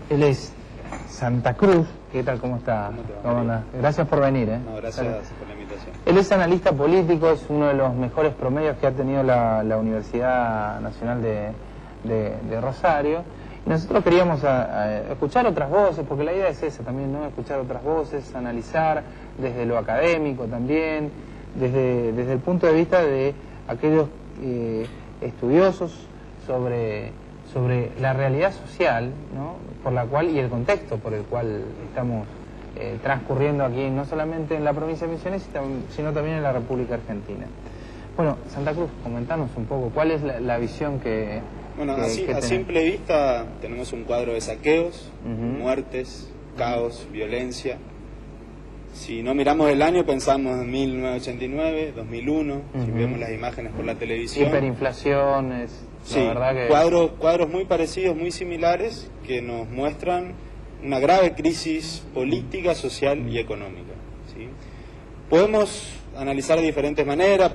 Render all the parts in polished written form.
Él es Santa Cruz. ¿Qué tal? ¿Cómo está? ¿Cómo te va, ¿Cómo María? anda? Gracias por venir. No, gracias por la invitación. Él es analista político, es uno de los mejores promedios que ha tenido la Universidad Nacional de Rosario. Y nosotros queríamos escuchar otras voces, porque la idea es esa también, ¿no? Escuchar otras voces, analizar desde lo académico también, desde el punto de vista de aquellos estudiosos sobre la realidad social, ¿no? Por la cual y el contexto por el cual estamos transcurriendo aquí, no solamente en la provincia de Misiones, sino también en la República Argentina. Bueno, Santa Cruz, comentanos un poco, ¿cuál es la visión que... Bueno, a simple vista tenemos un cuadro de saqueos, muertes, caos, violencia. Si no miramos el año, pensamos en 1989, 2001, si vemos las imágenes por la televisión. Hiperinflaciones, sí, la verdad que... cuadros muy parecidos, muy similares, que nos muestran una grave crisis política, social y económica, ¿sí? Podemos analizar de diferentes maneras,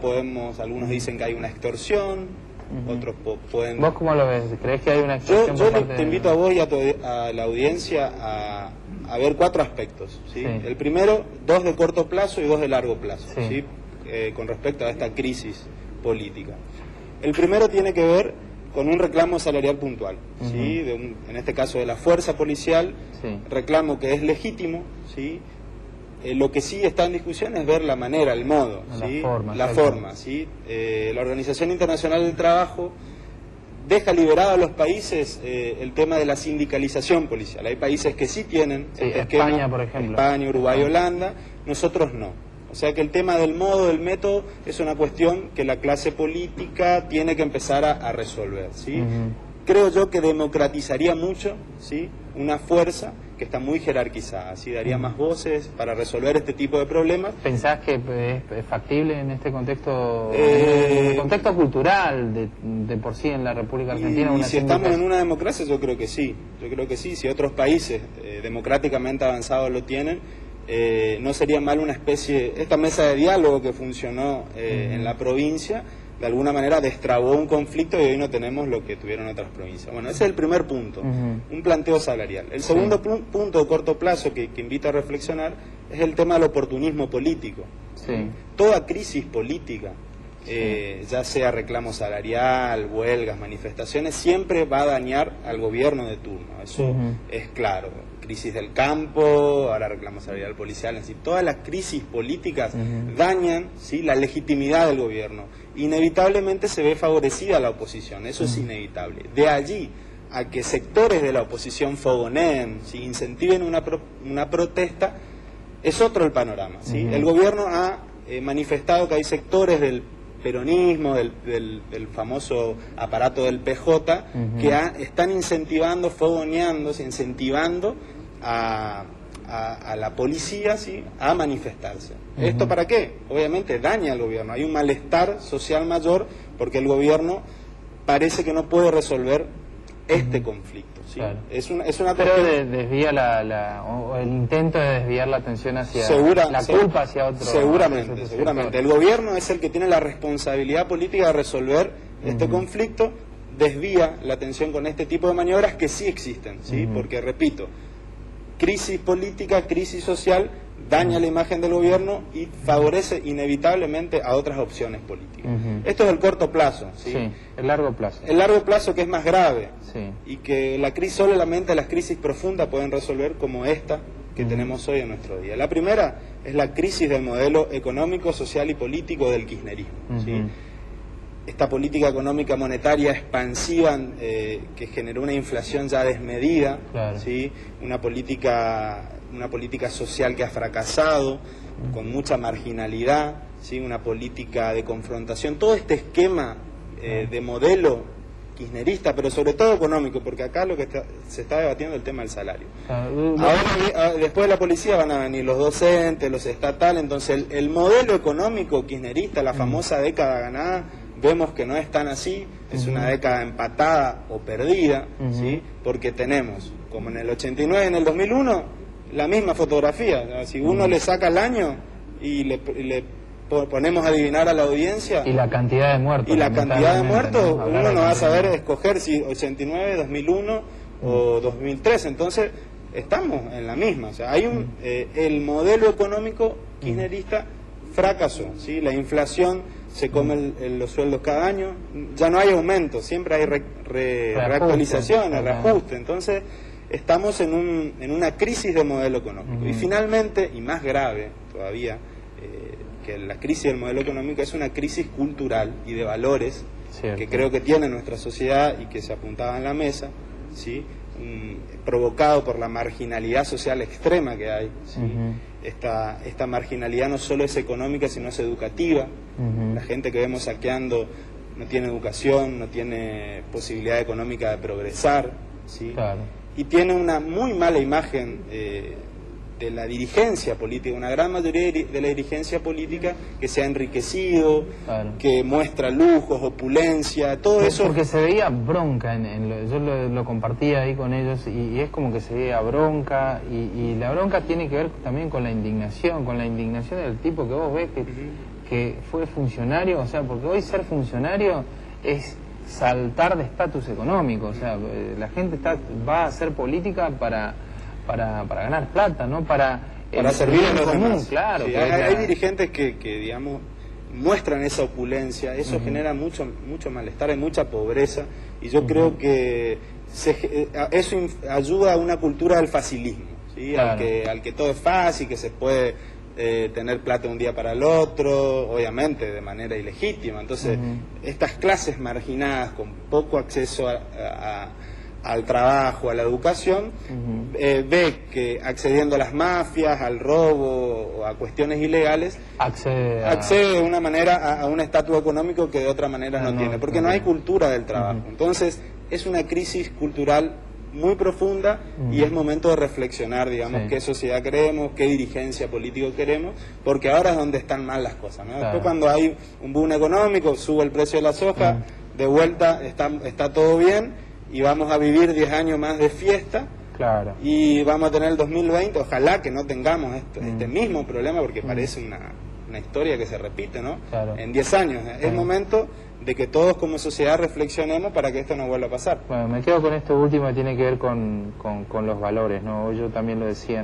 algunos dicen que hay una extorsión, otros pueden... ¿Vos cómo lo ves? ¿Crees que hay una extorsión? Yo te invito a vos y a la audiencia a ver 4 aspectos, ¿sí? Sí. El primero, 2 de corto plazo y 2 de largo plazo, Sí. ¿sí? Con respecto a esta crisis política. El primero tiene que ver con un reclamo salarial puntual, ¿sí? En este caso de la fuerza policial, Sí. reclamo que es legítimo, ¿sí? Lo que sí está en discusión es ver la manera, el modo, ¿sí? La forma, ¿sí? La Organización Internacional del Trabajo deja liberado a los países el tema de la sindicalización policial. Hay países que sí tienen este España, esquema, por ejemplo. España, Uruguay, Holanda, nosotros no. O sea que el tema del modo, del método, es una cuestión que la clase política tiene que empezar a resolver, ¿sí? Creo yo que democratizaría mucho, ¿sí? Una fuerza que está muy jerarquizada, ¿sí? Daría más voces para resolver este tipo de problemas. ¿Pensás que es factible en este contexto, en el contexto cultural de por sí en la República Argentina? Y si estamos en una democracia, yo creo que sí. Yo creo que sí. Si otros países democráticamente avanzados lo tienen, no sería mal una especie... Esta mesa de diálogo que funcionó en la provincia, de alguna manera destrabó un conflicto y hoy no tenemos lo que tuvieron otras provincias. Bueno, ese es el primer punto, un planteo salarial. El segundo punto de corto plazo que invita a reflexionar es el tema del oportunismo político. Sí. Toda crisis política, ya sea reclamo salarial, huelgas, manifestaciones, siempre va a dañar al gobierno de turno, eso es claro. Crisis del campo, ahora reclamo salarial policial, es decir, todas las crisis políticas dañan, ¿sí?, la legitimidad del gobierno. Inevitablemente se ve favorecida la oposición, eso es inevitable. De allí a que sectores de la oposición fogoneen, ¿sí?, incentiven una protesta, es otro el panorama, ¿sí? El gobierno ha manifestado que hay sectores del peronismo, del famoso aparato del PJ, que están incentivando, fogoneándose, incentivando a la policía, ¿sí?, a manifestarse. ¿Esto para qué? Obviamente daña al gobierno, hay un malestar social mayor porque el gobierno parece que no puede resolver este conflicto, ¿sí? Claro. Es una pero cuestión... desvía o el intento de desviar la atención hacia la culpa culpa hacia otro. Seguramente. El gobierno es el que tiene la responsabilidad política de resolver este conflicto, desvía la atención con este tipo de maniobras que sí existen, ¿sí? Porque, repito, crisis política, crisis social, daña la imagen del gobierno y favorece inevitablemente a otras opciones políticas. Esto es el corto plazo, ¿sí? Sí, el largo plazo. El largo plazo, que es más grave, Sí. y que solamente las crisis profundas pueden resolver, como esta que tenemos hoy en nuestro día. La primera es la crisis del modelo económico, social y político del kirchnerismo, ¿sí? Esta política económica monetaria expansiva que generó una inflación ya desmedida, Claro. ¿sí? Una política social que ha fracasado, con mucha marginalidad, ¿sí? Una política de confrontación, todo este esquema de modelo kirchnerista, pero sobre todo económico, porque acá lo que se está debatiendo es el tema del salario. Ahora, después de la policía van a venir los docentes, los estatales, entonces el modelo económico kirchnerista, la famosa década ganada, vemos que no es tan así, es una década empatada o perdida, ¿sí? Porque tenemos, como en el 89 y en el 2001, la misma fotografía. Si uno le saca el año y le ponemos a adivinar a la audiencia... Y la cantidad de muertos. Y la cantidad de muertos, ¿no? uno no va a saber escoger si 89, 2001 o 2013. Entonces, estamos en la misma. O sea, hay el modelo económico kirchnerista fracasó, ¿sí? La inflación se come los sueldos cada año, ya no hay aumento, siempre hay reactualizaciones, reajuste. Entonces, estamos en una crisis de modelo económico. Y finalmente, y más grave todavía, que la crisis del modelo económico, es una crisis cultural y de valores que creo que tiene nuestra sociedad y que se apuntaba en la mesa, ¿sí? Provocado por la marginalidad social extrema que hay, ¿sí? Esta marginalidad no solo es económica, sino es educativa. La gente que vemos saqueando no tiene educación, no tiene posibilidad económica de progresar, ¿sí? Claro. Y tiene una muy mala imagen de la dirigencia política, una gran mayoría de la dirigencia política que se ha enriquecido, que muestra lujos, opulencia, todo eso. Porque se veía bronca, yo lo compartía ahí con ellos, y es como que se veía bronca, y la bronca tiene que ver también con la indignación del tipo que vos ves que fue funcionario. O sea, porque hoy ser funcionario es saltar de estatus económico. O sea, la gente va a hacer política para ganar plata, no para servir a los común, demás. Claro. Sí, hay dirigentes que digamos, muestran esa opulencia, eso genera mucho malestar, hay mucha pobreza, y yo creo que eso ayuda a una cultura del facilismo, ¿sí? Claro. al que todo es fácil, que se puede tener plata un día para el otro, obviamente de manera ilegítima. Entonces, estas clases marginadas con poco acceso al trabajo, a la educación, ve que accediendo a las mafias, al robo o a cuestiones ilegales, accede de una manera a un estatus económico que de otra manera no tiene, porque no hay cultura del trabajo. Entonces, es una crisis cultural muy profunda, y es momento de reflexionar, digamos, qué sociedad queremos, qué dirigencia política queremos, porque ahora es donde están mal las cosas, ¿no? Después, cuando hay un boom económico, sube el precio de la soja, de vuelta está todo bien, y vamos a vivir 10 años más de fiesta, y vamos a tener el 2020, ojalá que no tengamos este mismo problema, porque parece una historia que se repite, ¿no? En 10 años. Es momento de que todos como sociedad reflexionemos para que esto no vuelva a pasar. Bueno, me quedo con esto último que tiene que ver con los valores, ¿no? Yo también lo decía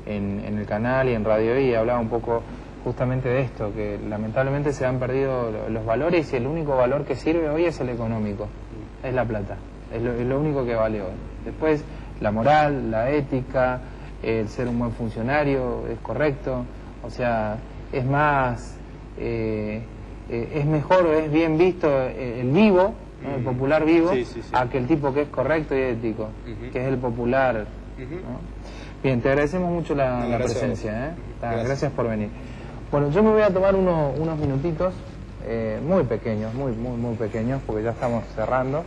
en el canal y en Radio I, hablaba un poco justamente de esto, que lamentablemente se han perdido los valores, y el único valor que sirve hoy es el económico, es la plata, es lo único que vale hoy. Después, la moral, la ética, el ser un buen funcionario es correcto, o sea, es más, es mejor, es bien visto el vivo, ¿no? El popular vivo, a que el tipo que es correcto y ético, que es el popular, ¿no? Bien, te agradecemos mucho la presencia, gracias por venir. Bueno, yo me voy a tomar unos minutitos, muy pequeños, muy pequeños, porque ya estamos cerrando.